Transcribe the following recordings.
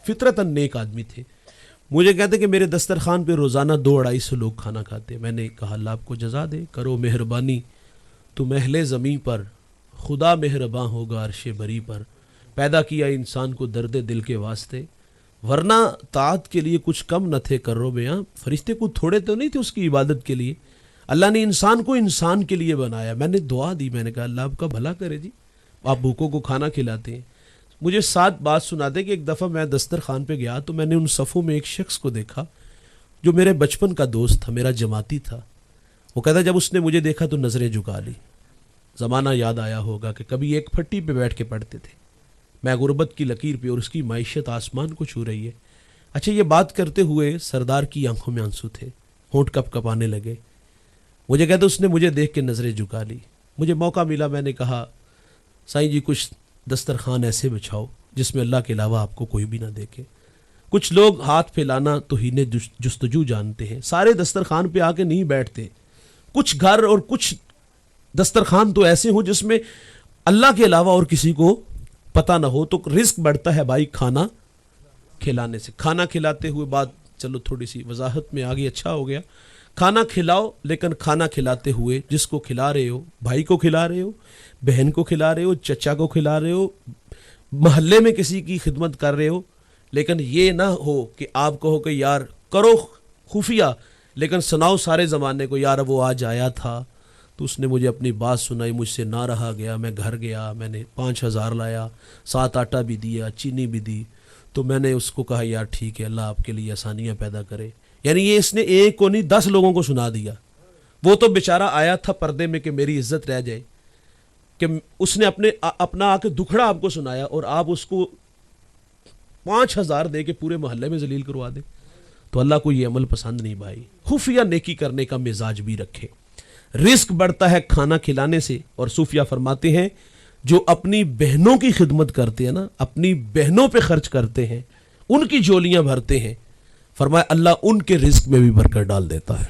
فطرتاً نیک آدمی تھے. مجھے کہتے کہ میرے دسترخوان پہ روزانہ 200-250 لوگ کھانا کھاتے. میں نے کہا اللہ آپ کو جزا دے, کرو مہربانی, تم اہل زمیں پر خدا مہرباں ہوگا عرش بری پر. پیدا کیا انسان کو درد دل کے واسطے, ورنہ طاعت کے لیے کچھ کم نہ تھے کرو بیاں. فرشتے کو تھوڑے تو نہیں تھے اس کی عبادت کے لیے. اللہ نے انسان کو انسان کے لیے بنایا. میں نے دعا دی, میں نے کہا اللہ آپ کا بھلا کرے جی, آپ بھوکوں کو کھانا کھلاتے ہیں. مجھے ساتھ بات سناتے کہ ایک دفعہ میں دسترخوان پہ گیا تو میں نے ان صفوں میں ایک شخص کو دیکھا جو میرے بچپن کا دوست تھا, میرا جماعتی تھا. وہ کہتا جب اس نے مجھے دیکھا تو نظریں جھکا لی. زمانہ یاد آیا ہوگا کہ کبھی ایک پھٹی پہ بیٹھ کے پڑھتے تھے, میں غربت کی لکیر پہ, اور اس کی معیشت آسمان کو چھو رہی ہے. اچھا یہ بات کرتے ہوئے سردار کی آنکھوں میں آنسو تھے, ہونٹ کپ کپانے لگے. مجھے کہتے اس نے مجھے دیکھ کے نظریں جھکا لی. مجھے موقع ملا, میں نے کہا سائیں جی کچھ دسترخوان ایسے بچھاؤ جس میں اللہ کے علاوہ آپ کو کوئی بھی نہ دیکھے. کچھ لوگ ہاتھ پھیلانا توہین جستجو جانتے ہیں, سارے دسترخوان پہ آ کے نہیں بیٹھتے. کچھ گھر اور کچھ دسترخوان تو ایسے ہوں جس میں اللہ کے علاوہ اور کسی کو پتہ نہ ہو, تو رزق بڑھتا ہے بھائی کھانا کھلانے سے. کھانا کھلاتے ہوئے بات چلو تھوڑی سی وضاحت میں آگے, اچھا ہو گیا. کھانا کھلاؤ, لیکن کھانا کھلاتے ہوئے جس کو کھلا رہے ہو, بھائی کو کھلا رہے ہو, بہن کو کھلا رہے ہو, چچا کو کھلا رہے ہو, محلے میں کسی کی خدمت کر رہے ہو, لیکن یہ نہ ہو کہ آپ کہو کہ یار کرو خفیہ, لیکن سناؤ سارے زمانے کو یار وہ آج آیا تھا تو اس نے مجھے اپنی بات سنائی, مجھ سے نہ رہا گیا, میں گھر گیا, میں نے 5000 لایا, 7 آٹا بھی دیا, چینی بھی دی, تو میں نے اس کو کہا یار ٹھیک ہے اللہ آپ کے لیے آسانیاں پیدا کرے. یعنی یہ اس نے ایک کو نہیں 10 لوگوں کو سنا دیا. وہ تو بیچارہ آیا تھا پردے میں کہ میری عزت رہ جائے, کہ اس نے اپنا آ کے دکھڑا آپ کو سنایا اور آپ اس کو 5000 دے کے پورے محلے میں ذلیل کروا دیں. تو اللہ کو یہ عمل پسند نہیں بھائی. خفیہ نیکی کرنے کا مزاج بھی رکھے. رزق بڑھتا ہے کھانا کھلانے سے. اور صوفیہ فرماتے ہیں جو اپنی بہنوں کی خدمت کرتے ہیں نا, اپنی بہنوں پہ خرچ کرتے ہیں, ان کی جولیاں بھرتے ہیں, فرمایا اللہ ان کے رزق میں بھی برکت ڈال دیتا ہے.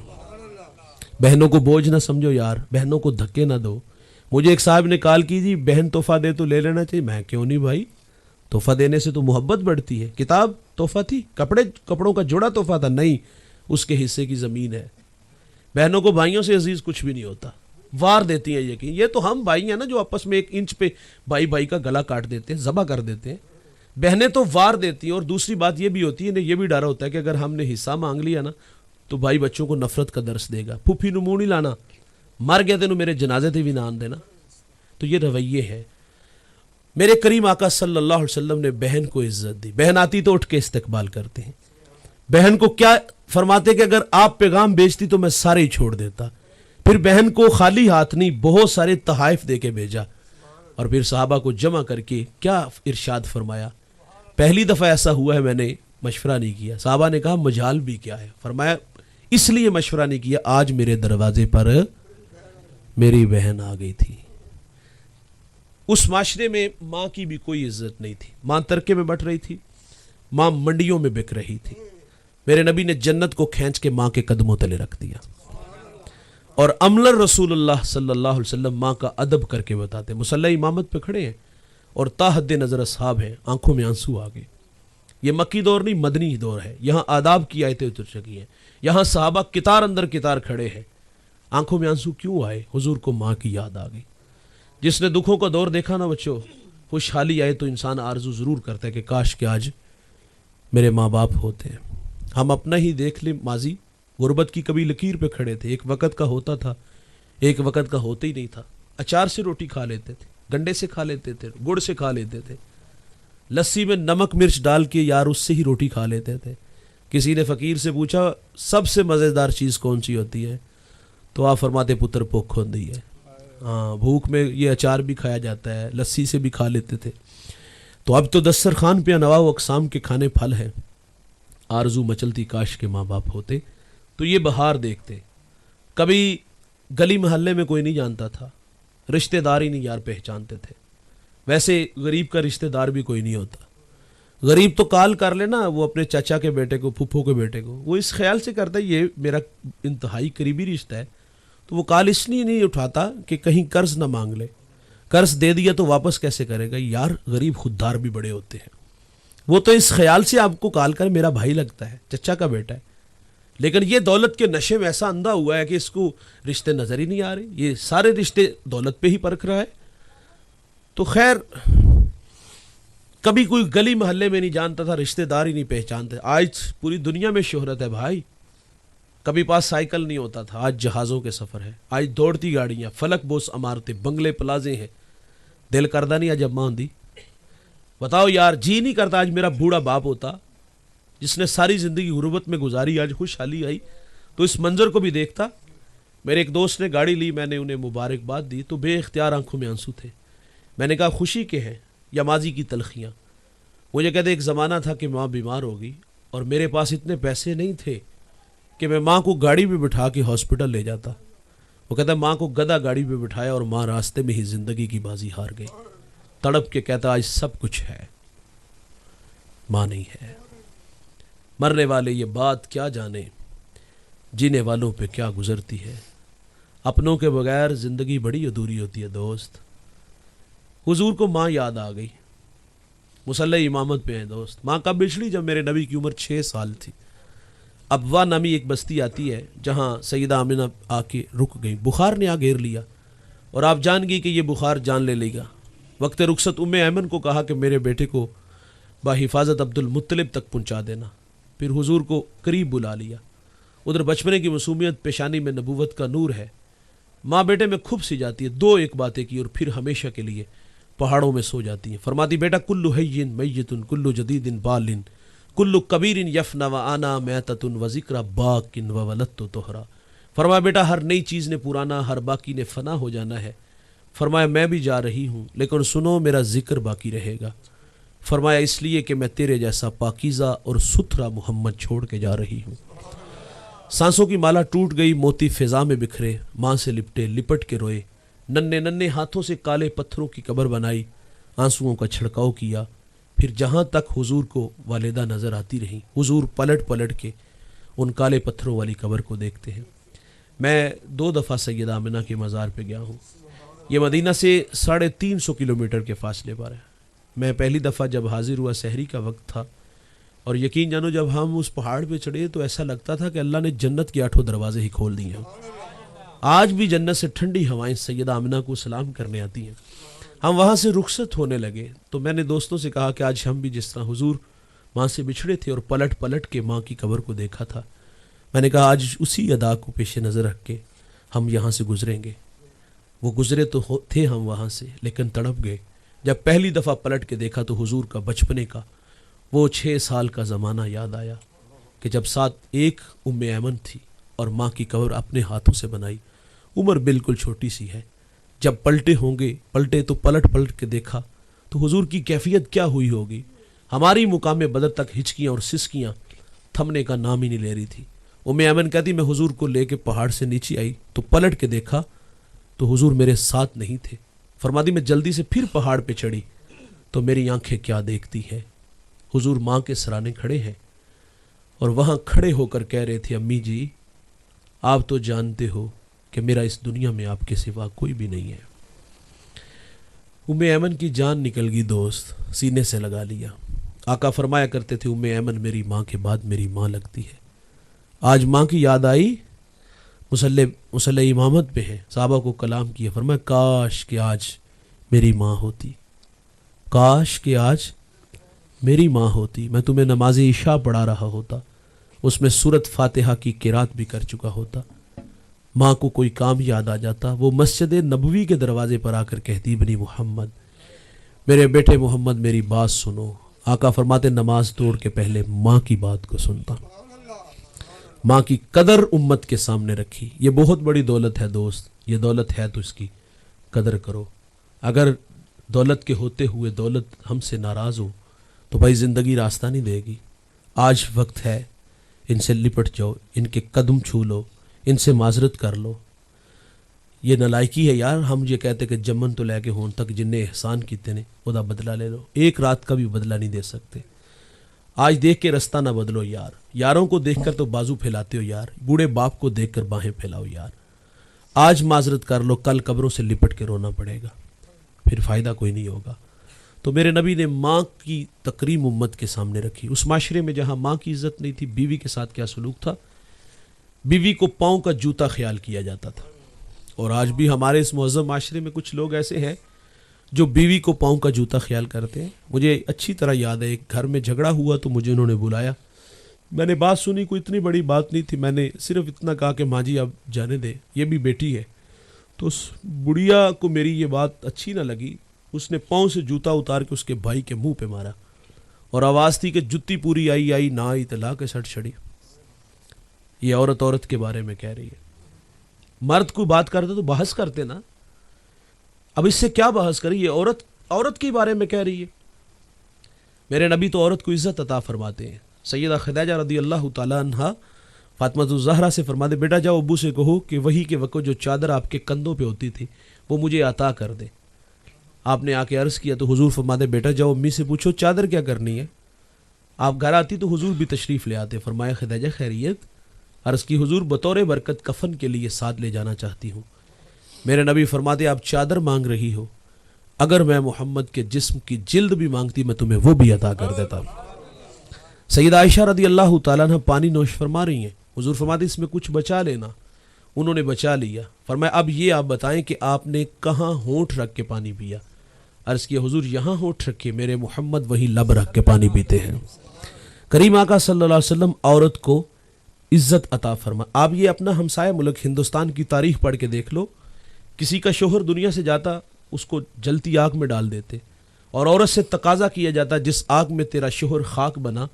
بہنوں کو بوجھ نہ سمجھو یار, بہنوں کو دھکے نہ دو. مجھے ایک صاحب نے کال کی جی بہن تحفہ دے تو لے لینا چاہیے. میں کیوں نہیں بھائی, تحفہ دینے سے تو محبت بڑھتی ہے. کتاب تحفہ تھی, کپڑوں کا جوڑا تحفہ تھا نہیں, اس کے حصے کی زمین ہے. بہنوں کو بھائیوں سے عزیز کچھ بھی نہیں ہوتا, وار دیتی ہیں. یقین یہ تو ہم بھائی ہیں نا جو آپس میں 1 انچ پہ بھائی کا گلا کاٹ دیتے ہیں, ذبح کر دیتے ہیں. بہنیں تو وار دیتی ہیں. اور دوسری بات یہ بھی ہوتی ہے, یہ بھی ڈر ہوتا ہے کہ اگر ہم نے حصہ مانگ لیا نا تو بھائی بچوں کو نفرت کا درس دے گا. پھوپھی نو منہ نہیں لانا, مر گیا تینوں میرے جنازے تے بھی نہ آن دینا. تو یہ رویے ہے. میرے کریم آقا صلی اللہ علیہ وسلم نے بہن کو عزت دی. بہن آتی تو اٹھ کے استقبال کرتے ہیں. بہن کو کیا فرماتے کہ اگر آپ پیغام بیچتی تو میں سارے ہی چھوڑ دیتا. پھر بہن کو خالی ہاتھ نہیں, بہت سارے تحائف دے کے بھیجا. اور پھر صحابہ کو جمع کر کے کیا ارشاد فرمایا. پہلی دفعہ ایسا ہوا ہے میں نے مشورہ نہیں کیا. صحابہ نے کہا مجال بھی کیا ہے. فرمایا اس لیے مشورہ نہیں کیا, آج میرے دروازے پر میری بہن آ گئی تھی. اس معاشرے میں ماں کی بھی کوئی عزت نہیں تھی. ماں ترکے میں بٹ رہی تھی, ماں منڈیوں میں بک رہی تھی. میرے نبی نے جنت کو کھینچ کے ماں کے قدموں تلے رکھ دیا. اور عمل رسول اللہ صلی اللہ علیہ وسلم ماں کا ادب کر کے بتاتے. مصلی امامت پہ کھڑے ہیں اور تا حد نظر اصحاب ہیں, آنکھوں میں آنسو آ گئے. یہ مکی دور نہیں مدنی دور ہے. یہاں آداب کی آیتیں اتر چکی ہیں. یہاں صحابہ کتار اندر کتار کھڑے ہیں. آنکھوں میں آنسو کیوں آئے؟ حضور کو ماں کی یاد آ گئی. جس نے دکھوں کا دور دیکھا نا بچوں, خوشحالی آئے تو انسان آرزو ضرور کرتا ہے کہ کاش کہ آج میرے ماں باپ ہوتے ہیں. ہم اپنا ہی دیکھ لیں ماضی, غربت کی کبھی لکیر پہ کھڑے تھے. ایک وقت کا ہوتا تھا, ایک وقت کا ہوتا ہی نہیں تھا. اچار سے روٹی کھا لیتے تھے, گنڈے سے کھا لیتے تھے, گڑ سے کھا لیتے تھے, لسی میں نمک مرچ ڈال کے یار اس سے ہی روٹی کھا لیتے تھے. کسی نے فقیر سے پوچھا سب سے مزیدار چیز کون سی ہوتی ہے, تو آپ فرماتے پتر بھوک ہوتی ہے. ہاں بھوک میں یہ اچار بھی کھایا جاتا ہے, لسی سے بھی کھا لیتے تھے. تو اب تو دسترخوان پہ انواع و اقسام کے کھانے پھل ہیں. آرزو مچلتی کاش کے ماں باپ ہوتے تو یہ بہار دیکھتے. کبھی گلی محلے میں کوئی نہیں جانتا تھا, رشتہ دار ہی نہیں یار پہچانتے تھے. ویسے غریب کا رشتہ دار بھی کوئی نہیں ہوتا. غریب تو کال کر لینا وہ اپنے چچا کے بیٹے کو, پھپھو کے بیٹے کو, وہ اس خیال سے کرتا ہے یہ میرا انتہائی قریبی رشتہ ہے, تو وہ کال اس لیے نہیں اٹھاتا کہ کہیں قرض نہ مانگ لے. قرض دے دیا تو واپس کیسے کرے گا. یار غریب خوددار بھی بڑے ہوتے ہیں. وہ تو اس خیال سے آپ کو کال کر میرا بھائی لگتا ہے، چچا کا بیٹا ہے، لیکن یہ دولت کے نشے میں ایسا اندھا ہوا ہے کہ اس کو رشتے نظر ہی نہیں آ رہے، یہ سارے رشتے دولت پہ ہی پرکھ رہا ہے۔ تو خیر کبھی کوئی گلی محلے میں نہیں جانتا تھا، رشتے دار ہی نہیں پہچانتے، آج پوری دنیا میں شہرت ہے بھائی۔ کبھی پاس سائیکل نہیں ہوتا تھا، آج جہازوں کے سفر ہے، آج دوڑتی گاڑیاں، فلک بوس عمارتیں، بنگلے پلازے ہیں۔ دل کردہ نہیں آج اب ماں دی، بتاؤ یار، جی نہیں کرتا آج میرا بوڑھا باپ ہوتا جس نے ساری زندگی غربت میں گزاری، آج خوشحالی آئی تو اس منظر کو بھی دیکھتا۔ میرے ایک دوست نے گاڑی لی، میں نے انہیں مبارکباد دی تو بے اختیار آنکھوں میں آنسو تھے۔ میں نے کہا خوشی کے ہیں یا ماضی کی تلخیاں؟ مجھے کہتے ایک زمانہ تھا کہ ماں بیمار ہو گئی اور میرے پاس اتنے پیسے نہیں تھے کہ میں ماں کو گاڑی پہ بٹھا کے ہاسپٹل لے جاتا۔ وہ کہتا ماں کو گدھا گاڑی پہ بٹھایا اور ماں راستے میں ہی زندگی کی بازی ہار گئی۔ تڑپ کے کہتا آج سب کچھ ہے، ماں نہیں ہے۔ مرنے والے یہ بات کیا جانے، جینے والوں پہ کیا گزرتی ہے۔ اپنوں کے بغیر زندگی بڑی ادھوری ہوتی ہے دوست۔ حضور کو ماں یاد آ گئی، مصلی امامت پہ ہیں دوست۔ ماں کب بچھڑی؟ جب میرے نبی کی عمر 6 سال تھی۔ ابوا نامی ایک بستی آتی ہے جہاں سیدہ آمنہ آ کے رک گئی، بخار نے آ گھیر لیا اور آپ جان گئی کہ یہ بخار جان لے لے گا۔ وقت رخصت ایمن کو کہا کہ میرے بیٹے کو بحفاظت عبد المطلب تک پہنچا دینا۔ پھر حضور کو قریب بلا لیا۔ ادھر بچپنے کی معصومیت، پیشانی میں نبوت کا نور ہے۔ ماں بیٹے میں کھب سی جاتی ہے، دو ایک باتیں کی اور پھر ہمیشہ کے لیے پہاڑوں میں سو جاتی ہیں۔ فرماتی بیٹا کلو حین میت کلو جدید بال کلو کبیر یفنا و آنا میتۃ و ذکر باق و ولدت طہرا۔ فرمایا بیٹا ہر نئی چیز نے پرانا، ہر باقی نے فنا ہو جانا ہے۔ فرمایا میں بھی جا رہی ہوں لیکن سنو میرا ذکر باقی رہے گا۔ فرمایا اس لیے کہ میں تیرے جیسا پاکیزہ اور ستھرا محمد چھوڑ کے جا رہی ہوں۔ سانسوں کی مالا ٹوٹ گئی، موتی فضا میں بکھرے، ماں سے لپٹے لپٹ کے روئے، ننھے ننھے ہاتھوں سے کالے پتھروں کی قبر بنائی، آنسوؤں کا چھڑکاؤ کیا۔ پھر جہاں تک حضور کو والدہ نظر آتی رہی، حضور پلٹ پلٹ کے ان کالے پتھروں والی قبر کو دیکھتے ہیں۔ میں 2 دفعہ سیدہ آمنہ کے مزار پہ گیا ہوں۔ یہ مدینہ سے 350 کلومیٹر کے فاصلے پر ہے۔ میں پہلی دفعہ جب حاضر ہوا سحری کا وقت تھا اور یقین جانو جب ہم اس پہاڑ پہ چڑھے تو ایسا لگتا تھا کہ اللہ نے جنت کے 8 دروازے ہی کھول دیے ہیں۔ آج بھی جنت سے ٹھنڈی ہوائیں سیدہ آمنہ کو سلام کرنے آتی ہیں۔ ہم وہاں سے رخصت ہونے لگے تو میں نے دوستوں سے کہا کہ آج ہم بھی جس طرح حضور ماں سے بچھڑے تھے اور پلٹ پلٹ کے ماں کی قبر کو دیکھا تھا، میں نے کہا آج اسی ادا کو پیش نظر رکھ کے ہم یہاں سے گزریں گے۔ وہ گزرے تو تھے ہم وہاں سے لیکن تڑپ گئے جب پہلی دفعہ پلٹ کے دیکھا تو حضور کا بچپنے کا وہ 6 سال کا زمانہ یاد آیا کہ جب ساتھ ایک ایمن تھی اور ماں کی قبر اپنے ہاتھوں سے بنائی۔ عمر بالکل چھوٹی سی ہے، جب پلٹے تو پلٹ کے دیکھا تو حضور کی کیفیت کیا ہوئی ہوگی۔ ہماری مقام بدر تک ہچکیاں اور سسکیاں تھمنے کا نام ہی نہیں لے رہی تھی۔ ایمن کہتی میں حضور کو لے کے پہاڑ سے نیچے آئی تو پلٹ کے دیکھا تو حضور میرے ساتھ نہیں تھے۔ فرماتی میں جلدی سے پھر پہاڑ پہ چڑھی تو میری آنکھیں کیا دیکھتی ہیں، حضور ماں کے سرانے کھڑے ہیں اور وہاں کھڑے ہو کر کہہ رہے تھے امی جی آپ تو جانتے ہو کہ میرا اس دنیا میں آپ کے سوا کوئی بھی نہیں ہے۔ ایمن کی جان نکل گئی دوست، سینے سے لگا لیا۔ آقا فرمایا کرتے تھے ایمن میری ماں کے بعد میری ماں لگتی ہے۔ آج ماں کی یاد آئی، مصلی امامت پہ ہے، صحابہ کو کلام کیا، فرمایا کاش کہ آج میری ماں ہوتی، کاش کہ آج میری ماں ہوتی، میں تمہیں نماز عشاء پڑھا رہا ہوتا، اس میں سورت فاتحہ کی قرات بھی کر چکا ہوتا، ماں کو کوئی کام یاد آ جاتا، وہ مسجد نبوی کے دروازے پر آ کر کہتی ابنی محمد میرے بیٹے محمد میری بات سنو۔ آقا فرماتے نماز توڑ کے پہلے ماں کی بات کو سنتا۔ ماں کی قدر امت کے سامنے رکھی، یہ بہت بڑی دولت ہے دوست، یہ دولت ہے تو اس کی قدر کرو۔ اگر دولت کے ہوتے ہوئے دولت ہم سے ناراض ہو تو بھائی زندگی راستہ نہیں دے گی۔ آج وقت ہے ان سے لپٹ جاؤ، ان کے قدم چھو لو، ان سے معذرت کر لو۔ یہ نالائکی ہے یار، ہم یہ کہتے کہ جمن تو لے کے ہون تک جن نے احسان کیتے نے وہ بدلہ لے لو، ایک رات کا بھی بدلہ نہیں دے سکتے۔ آج دیکھ کے رستہ نہ بدلو یار، یاروں کو دیکھ کر تو بازو پھیلاتے ہو یار، بوڑھے باپ کو دیکھ کر باہیں پھیلاؤ یار۔ آج معذرت کر لو، کل قبروں سے لپٹ کے رونا پڑے گا، پھر فائدہ کوئی نہیں ہوگا۔ تو میرے نبی نے ماں کی تکریم امت کے سامنے رکھی. اس معاشرے میں جہاں ماں کی عزت نہیں تھی، بیوی کے ساتھ کیا سلوک تھا؟ بیوی کو پاؤں کا جوتا خیال کیا جاتا تھا. اور آج بھی ہمارے اس مہذب معاشرے میں کچھ لوگ ایسے ہیں جو بیوی کو پاؤں کا جوتا خیال کرتے ہیں. مجھے اچھی طرح یاد ہے، ایک گھر میں جھگڑا ہوا تو مجھے انہوں نے بلایا. میں نے بات سنی، کوئی اتنی بڑی بات نہیں تھی. میں نے صرف اتنا کہا کہ ماں جی اب جانے دے، یہ بھی بیٹی ہے. تو اس بڑھیا کو میری یہ بات اچھی نہ لگی. اس نے پاؤں سے جوتا اتار کے اس کے بھائی کے منہ پہ مارا اور آواز تھی کہ جتی پوری آئی نہ آئی تلا کے سٹ چھڑی. یہ عورت کے بارے میں کہہ رہی ہے. مرد کو بات کرتے تو بحث کرتے نا، اب اس سے کیا بحث کری؟ یہ عورت کے بارے میں کہہ رہی ہے. میرے نبی تو عورت کو عزت عطا فرماتے ہیں. سیدہ خدیجہ رضی اللہ تعالیٰ عنہا فاطمہ الزہرا سے فرماتے، بیٹا جاؤ ابو سے کہو کہ وہی کے وقت جو چادر آپ کے کندھوں پہ ہوتی تھی وہ مجھے عطا کر دے. آپ نے آ کے عرض کیا تو حضور فرماتے، بیٹا جاؤ امی سے پوچھو چادر کیا کرنی ہے. آپ گھر آتی تو حضور بھی تشریف لے آتے. فرمایا خدیجہ خیریت؟ عرض کی حضور بطور برکت کفن کے لیے ساتھ لے جانا چاہتی ہوں. میرے نبی فرماتے، آپ چادر مانگ رہی ہو، اگر میں محمد کے جسم کی جلد بھی مانگتی میں تمہیں وہ بھی عطا کر دیتا. سیدہ عائشہ رضی اللہ تعالیٰ عنہ پانی نوش فرما رہی ہیں. حضور فرماتے اس میں کچھ بچا لینا. انہوں نے بچا لیا. فرمایا اب یہ آپ بتائیں کہ آپ نے کہاں ہونٹ رکھ کے پانی پیا؟ عرض کیا حضور یہاں ہونٹ رکھے، میرے محمد وہی لب رکھ کے پانی پیتے ہیں. کریم آقا صلی اللہ علیہ وسلم عورت کو عزت عطا فرما. آپ یہ اپنا ہمسایہ ملک ہندوستان کی تاریخ پڑھ کے دیکھ لو. کسی کا شوہر دنیا سے جاتا اس کو جلتی آگ میں ڈال دیتے، اور عورت سے تقاضا کیا جاتا جس آگ میں تیرا شوہر خاک بنا،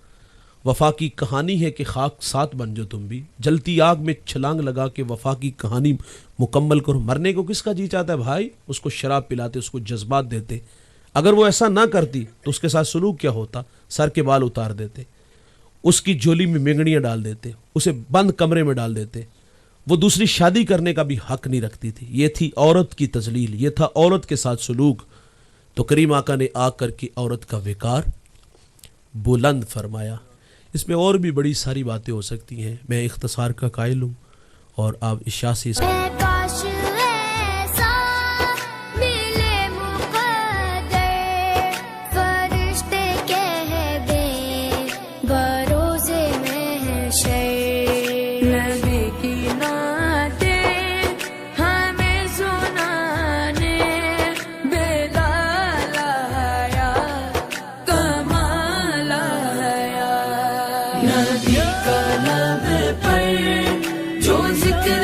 وفا کی کہانی ہے کہ خاک ساتھ بن جو تم بھی. جلتی آگ میں چھلانگ لگا کے وفا کی کہانی مکمل کرو. مرنے کو کس کا جی چاہتا ہے بھائی؟ اس کو شراب پلاتے، اس کو جذبات دیتے. اگر وہ ایسا نہ کرتی تو اس کے ساتھ سلوک کیا ہوتا؟ سر کے بال اتار دیتے، اس کی جھولی میں مینگڑیاں ڈال دیتے، اسے بند کمرے میں ڈال دیتے. وہ دوسری شادی کرنے کا بھی حق نہیں رکھتی تھی. یہ تھی عورت کی تذلیل، یہ تھا عورت کے ساتھ سلوک. تو کریم آقا نے آ کر کے عورت کا وقار بلند فرمایا. اس میں اور بھی بڑی ساری باتیں ہو سکتی ہیں، میں اختصار کا قائل ہوں اور آپ عشاء سے نبی کا نام پر جو ذکر